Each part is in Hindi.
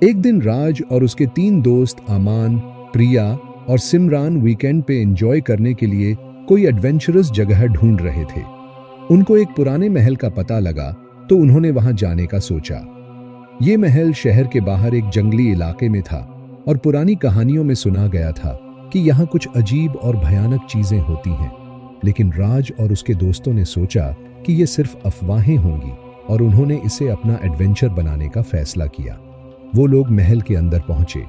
एक दिन राज और उसके 3 दोस्त अमान, प्रिया और सिमरान वीकेंड पे एंजॉय करने के लिए कोई एडवेंचरस जगह ढूंढ रहे थे। उनको एक पुराने महल का पता लगा तो उन्होंने वहां जाने का सोचा। ये महल शहर के बाहर एक जंगली इलाके में था और पुरानी कहानियों में सुना गया था कि यहाँ कुछ अजीब और भयानक चीजें होती हैं। लेकिन राज और उसके दोस्तों ने सोचा कि ये सिर्फ अफवाहें होंगी और उन्होंने इसे अपना एडवेंचर बनाने का फैसला किया। वो लोग महल के अंदर पहुंचे।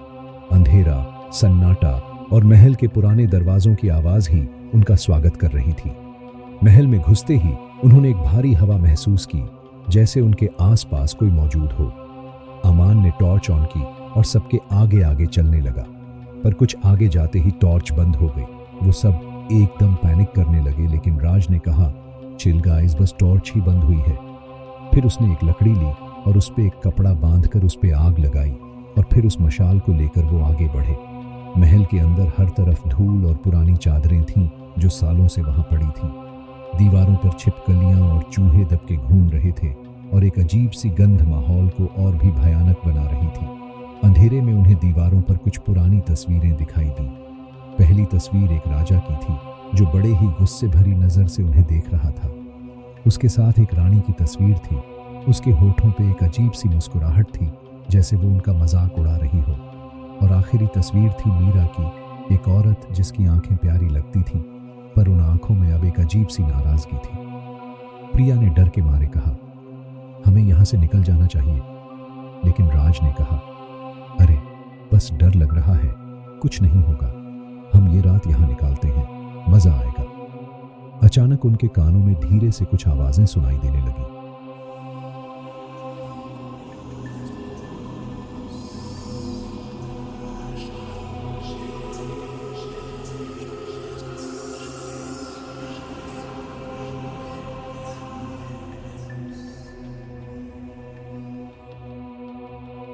अंधेरा, सन्नाटा और महल के पुराने दरवाजों की आवाज ही उनका स्वागत कर रही थी। महल में घुसते ही उन्होंने एक भारी हवा महसूस की, जैसे उनके आसपास कोई मौजूद हो। अमान ने टॉर्च ऑन की और सबके आगे आगे चलने लगा, पर कुछ आगे जाते ही टॉर्च बंद हो गई। वो सब एकदम पैनिक करने लगे, लेकिन राज ने कहा, चिल गाइस, बस टॉर्च ही बंद हुई है। फिर उसने एक लकड़ी ली और उस पे एक कपड़ा बांधकर उस पे आग लगाई और फिर उस मशाल को लेकर वो आगे बढ़े। महल के अंदर हर तरफ धूल और पुरानी चादरें थीं जो सालों से वहां पड़ी थीं। दीवारों पर छिपकलियां और चूहे दबके घूम रहे थे और एक अजीब सी गंध माहौल को और भी भयानक बना रही थी। अंधेरे में उन्हें दीवारों पर कुछ पुरानी तस्वीरें दिखाई दी। पहली तस्वीर एक राजा की थी जो बड़े ही गुस्से भरी नजर से उन्हें देख रहा था। उसके साथ एक रानी की तस्वीर थी। उसके होठों पे एक अजीब सी मुस्कुराहट थी, जैसे वो उनका मजाक उड़ा रही हो। और आखिरी तस्वीर थी मीरा की, एक औरत जिसकी आंखें प्यारी लगती थीं, पर उन आंखों में अब एक अजीब सी नाराजगी थी। प्रिया ने डर के मारे कहा, हमें यहां से निकल जाना चाहिए। लेकिन राज ने कहा, अरे बस डर लग रहा है, कुछ नहीं होगा, हम ये रात यहां निकालते हैं, मजा आएगा। अचानक उनके कानों में धीरे से कुछ आवाजें सुनाई देने लगी।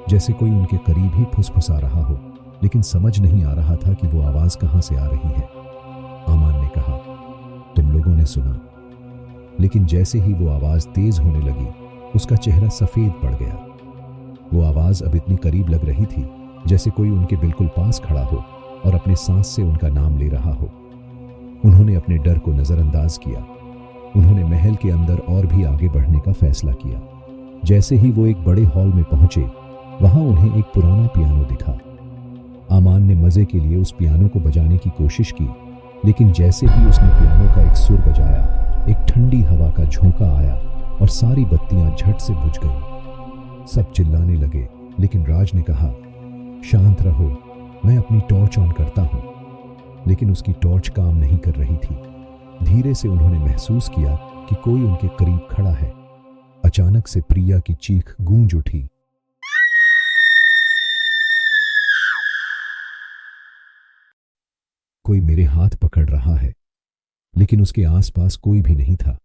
जैसे कोई उनके करीब ही फुसफुसा रहा हो, लेकिन समझ नहीं आ रहा था कि वो आवाज कहां से आ रही है। अमान ने कहा, तुम लोगों ने सुना? लेकिन जैसे ही वो आवाज तेज होने लगी, उसका चेहरा सफेद पड़ गया। वो आवाज अब इतनी करीब लग रही थी जैसे कोई उनके बिल्कुल पास खड़ा हो और अपने सांस से उनका नाम ले रहा हो। उन्होंने अपने डर को नजरअंदाज किया। उन्होंने महल के अंदर और भी आगे बढ़ने का फैसला किया। जैसे ही वो एक बड़े हॉल में पहुंचे, वहां उन्हें एक पुराना पियानो दिखा। अमान ने मजे के लिए उस पियानो को बजाने की कोशिश की, लेकिन जैसे ही उसने पियानो का एक सुर बजाया, एक ठंडी हवा का झोंका आया और सारी बत्तियां झट से बुझ गईं। सब चिल्लाने लगे, लेकिन राज ने कहा, शांत रहो, मैं अपनी टॉर्च ऑन करता हूं। लेकिन उसकी टॉर्च काम नहीं कर रही थी। धीरे से उन्होंने महसूस किया कि कोई उनके करीब खड़ा है। अचानक से प्रिया की चीख गूंज उठी। कोई मेरे हाथ पकड़ रहा है। लेकिन उसके आसपास कोई भी नहीं था।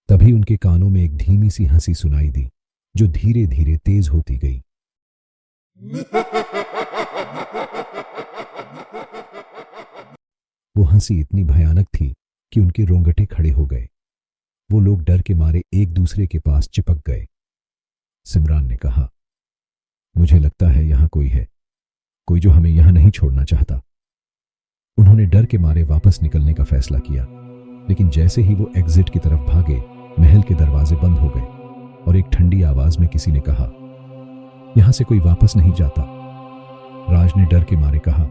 तभी उनके कानों में एक धीमी सी हंसी सुनाई दी, जो धीरे धीरे तेज होती गई। वो हंसी इतनी भयानक थी कि उनके रोंगटे खड़े हो गए। वो लोग डर के मारे एक दूसरे के पास चिपक गए। सिमरान ने कहा, मुझे लगता है यहां कोई है, कोई जो हमें यहां नहीं छोड़ना चाहता। उन्होंने डर के मारे वापस निकलने का फैसला किया, लेकिन जैसे ही वो एग्जिट की तरफ भागे, महल के दरवाजे बंद हो गए और एक ठंडी आवाज में किसी ने कहा, यहां से कोई वापस नहीं जाता। राज ने डर के मारे कहा,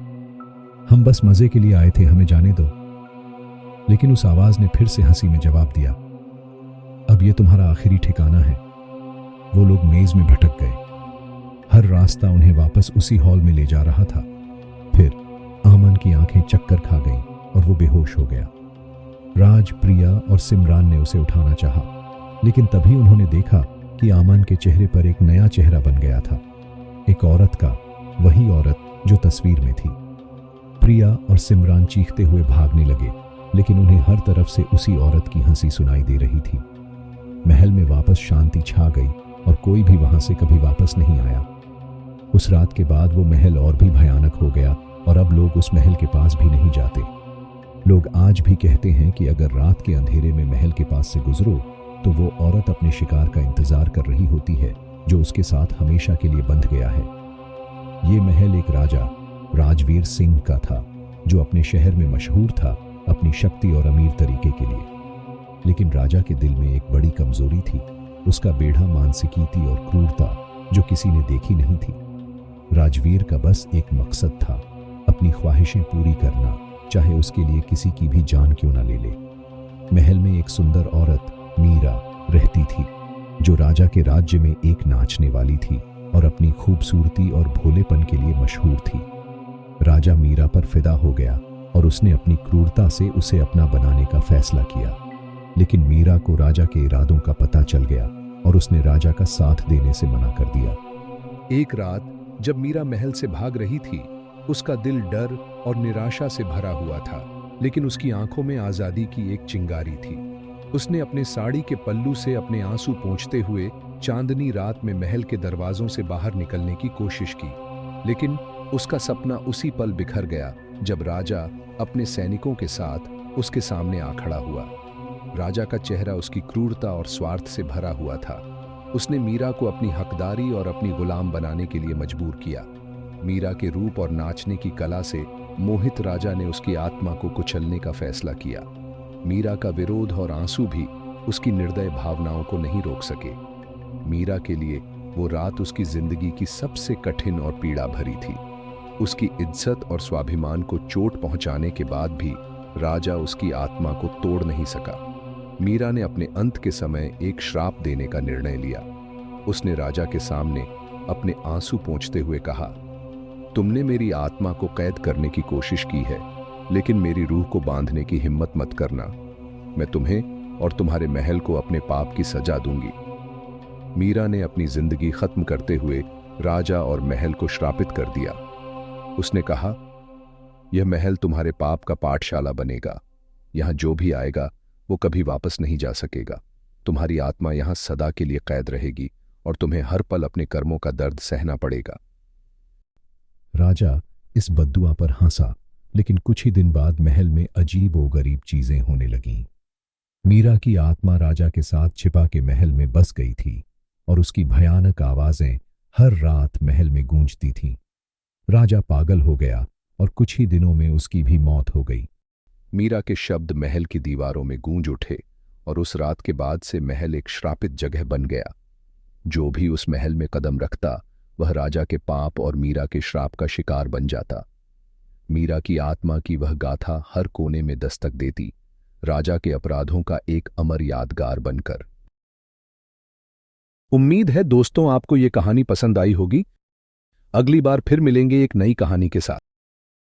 हम बस मजे के लिए आए थे, हमें जाने दो। लेकिन उस आवाज ने फिर से हंसी में जवाब दिया, अब ये तुम्हारा आखिरी ठिकाना है। वो लोग मेज में भटक गए। हर रास्ता उन्हें वापस उसी हॉल में ले जा रहा था। फिर अमन की आंखें चक्कर खा गईं और वो बेहोश हो गया। राज, प्रिया और सिमरान ने उसे उठाना चाहा, लेकिन तभी उन्होंने देखा कि अमन के चेहरे पर एक नया चेहरा बन गया था, एक औरत का, वही औरत जो तस्वीर में थी। प्रिया और सिमरान चीखते हुए भागने लगे, लेकिन उन्हें हर तरफ से उसी औरत की हंसी सुनाई दे रही थी। महल में वापस शांति छा गई और कोई भी वहां से कभी वापस नहीं आया। उस रात के बाद वो महल और भी भयानक हो गया और अब लोग उस महल के पास भी नहीं जाते। लोग आज भी कहते हैं कि अगर रात के अंधेरे में महल के पास से गुजरो तो वो औरत अपने शिकार का इंतजार कर रही होती है, जो उसके साथ हमेशा के लिए बंध गया है। ये महल एक राजा राजवीर सिंह का था, जो अपने शहर में मशहूर था अपनी शक्ति और अमीर तरीके के लिए। लेकिन राजा के दिल में एक बड़ी कमजोरी थी, उसका बेढ़ा मानसिकीति और क्रूरता जो किसी ने देखी नहीं थी। राजवीर का बस एक मकसद था, अपनी ख्वाहिशें पूरी करना, चाहे उसके लिए किसी की भी जान क्यों ना ले ले। महल में एक सुंदर औरत मीरा रहती थी, जो राजा के राज्य में एक नाचने वाली थी और अपनी खूबसूरती और भोलेपन के लिए मशहूर थी। राजा मीरा पर फिदा हो गया और उसने अपनी क्रूरता से उसे अपना बनाने का फैसला किया। लेकिन मीरा को राजा के इरादों का पता चल गया और उसने राजा का साथ देने से मना कर दिया। एक रात जब मीरा महल से भाग रही थी, उसका दिल डर और निराशा से भरा हुआ था, लेकिन उसकी आंखों में आजादी की एक चिंगारी थी। उसने अपने साड़ी के पल्लू से अपने आंसू पोंछते हुए चांदनी रात में महल के दरवाजों से बाहर निकलने की कोशिश की, लेकिन उसका सपना उसी पल बिखर गया जब राजा अपने सैनिकों के साथ उसके सामने आ खड़ा हुआ। राजा का चेहरा उसकी क्रूरता और स्वार्थ से भरा हुआ था। उसने मीरा को अपनी हकदारी और अपनी गुलाम बनाने के लिए मजबूर किया। मीरा के रूप और नाचने की कला से मोहित राजा ने उसकी आत्मा को कुचलने का फैसला किया। मीरा का विरोध और आंसू भी उसकी निर्दय भावनाओं को नहीं रोक सके। मीरा के लिए वो रात उसकी जिंदगी की सबसे कठिन और पीड़ा भरी थी। उसकी इज्जत और स्वाभिमान को चोट पहुंचाने के बाद भी राजा उसकी आत्मा को तोड़ नहीं सका। मीरा ने अपने अंत के समय एक श्राप देने का निर्णय लिया। उसने राजा के सामने अपने आंसू पोंछते हुए कहा, तुमने मेरी आत्मा को कैद करने की कोशिश की है, लेकिन मेरी रूह को बांधने की हिम्मत मत करना। मैं तुम्हें और तुम्हारे महल को अपने पाप की सजा दूंगी। मीरा ने अपनी जिंदगी खत्म करते हुए राजा और महल को श्रापित कर दिया। उसने कहा, यह महल तुम्हारे पाप का पाठशाला बनेगा। यहां जो भी आएगा वो कभी वापस नहीं जा सकेगा। तुम्हारी आत्मा यहां सदा के लिए कैद रहेगी और तुम्हें हर पल अपने कर्मों का दर्द सहना पड़ेगा। राजा इस बद्दुआ पर हंसा, लेकिन कुछ ही दिन बाद महल में अजीब व गरीब चीजें होने लगीं। मीरा की आत्मा राजा के साथ छिपा के महल में बस गई थी और उसकी भयानक आवाजें हर रात महल में गूंजती थीं। राजा पागल हो गया और कुछ ही दिनों में उसकी भी मौत हो गई। मीरा के शब्द महल की दीवारों में गूंज उठे और उस रात के बाद से महल एक श्रापित जगह बन गया। जो भी उस महल में कदम रखता वह राजा के पाप और मीरा के श्राप का शिकार बन जाता। मीरा की आत्मा की वह गाथा हर कोने में दस्तक देती, राजा के अपराधों का एक अमर यादगार बनकर। उम्मीद है दोस्तों आपको ये कहानी पसंद आई होगी। अगली बार फिर मिलेंगे एक नई कहानी के साथ।